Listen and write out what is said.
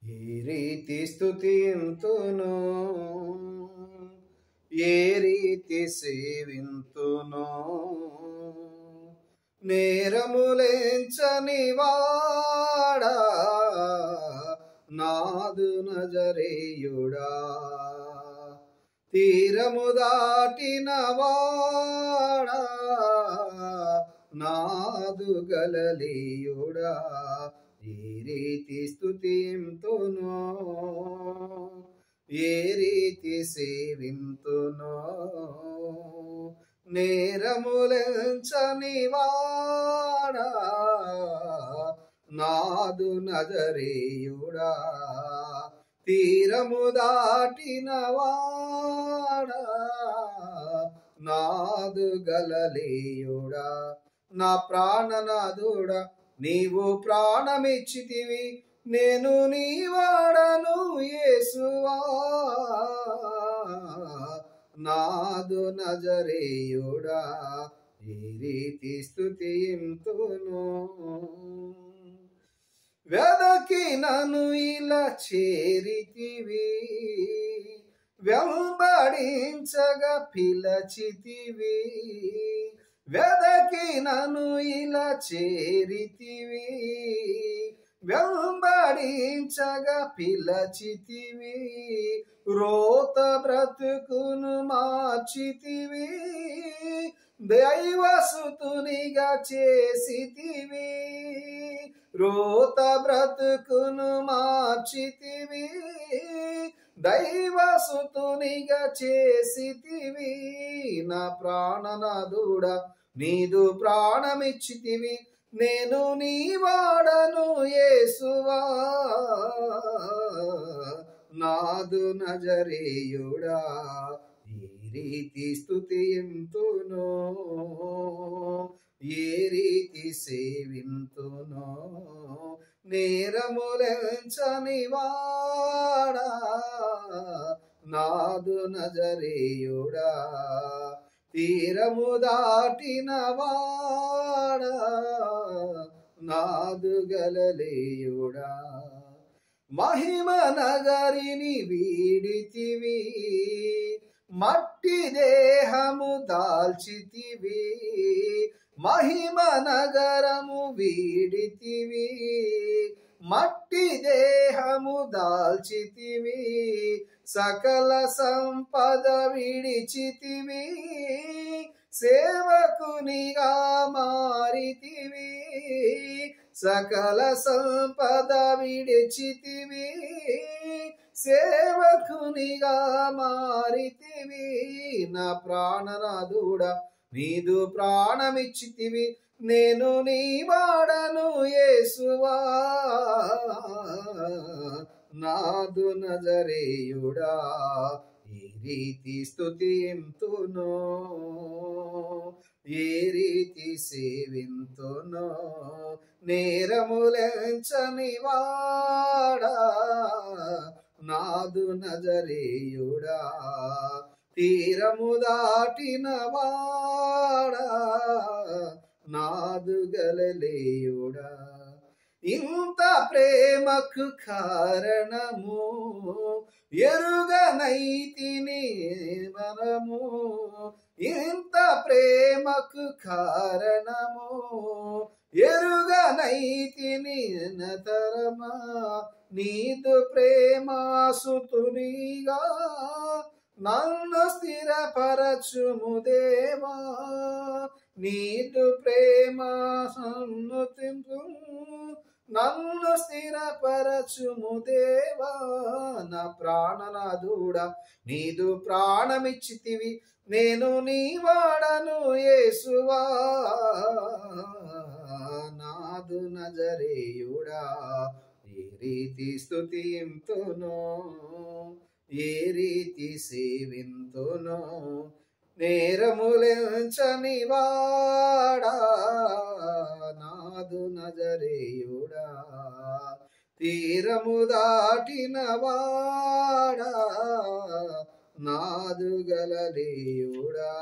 ఏ రీతి స్తుతింతును, ఏ రీతి సేవింతును, నేరములెంచని వాడా నాదు నజరేయుడా, తీరము దాటిన వాడా నాదు గలలీయుడా. ఏ రీతి స్తుతింతును, ఏ రీతి సేవింతును, నేరములెంచని వాడా నాదు నజరేయుడా, తీరము దాటిన వాడా నాదు గలలీయుడా. నా ప్రాణనాథుడా, నీవు ప్రాణమిచ్చితివి, నేను నీ వాడను యేసువా, నాదు నజరేయుడా. ఏ రీతి స్తుతింతును, వెదకి నన్ను ఇలా చేరితివి, వెంబడించగా పిలచితివి, వెదకి నన్ను ఇలా చేరితివి, వెంబడించగా పిలచితివి, రోత బ్రతుకును మార్చితివి, దైవసుతునిగా చేసితివి, రోత బ్రతుకును మార్చితివి, దైవసుతునిగా చేసితివి. నా ప్రాణనాథుడా, నీదు ప్రాణమిచ్చితివి, నేను నీ వాడను యేసువా, నాదు నజరేయుడా. ఏ రీతి స్తుతింతును, ఏ రీతి సేవింతును, నేరములెంచని వాడా నాదు నజరేయుడా, తీరము దాటిన వాడా నాదు గలలీయుడా. మహిమ నగరిని వీడితివి, మట్టి దేహము దాల్చితివి, మహిమ నగరము వీడితివి, మట్టి దేహము దాల్చితివి, సకల సంపద విడిచితివి, సేవకునిగా మారితివి, సకల సంపద విడిచితివి, సేవకునిగా మారితివి. నా ప్రాణనాథుడా, నీదు ప్రాణమిచ్చితివి, నేను నీ వాడను యేసువా, నాదు నజరేయుడా. ఏ రీతి స్తుతింతును, ఏ రీతి సేవింతును, నేరములెంచని వాడా నాదు నజరేయుడా, తీరము దాటిన వాడా నాదు గలలీయుడా. ఇంత ప్రేమకు కారణము ఎరుగనైతిని మనము, ఇంత ప్రేమకు కారణము ఎరుగనైతిని నతరమా, నీదు ప్రేమాసుతునిగా నన్ను స్థిరపరచుము దేవా, నీదు ప్రేమ సన్నుతింపు నన్ను స్థిరపరచుము దేవా. నా ప్రాణనాథుడా, నీదు ప్రాణమిచ్చితివి, నేను నీ వాడను యేసువా, నాదు నజరేయుడా. ఏ రీతి స్తుతింతును, ఏ రీతి సేవింతును, నేరములెంచని వాడా నాదు నజరేయుడా, తీరము దాటిన వాడా నాదు గలలీయుడా.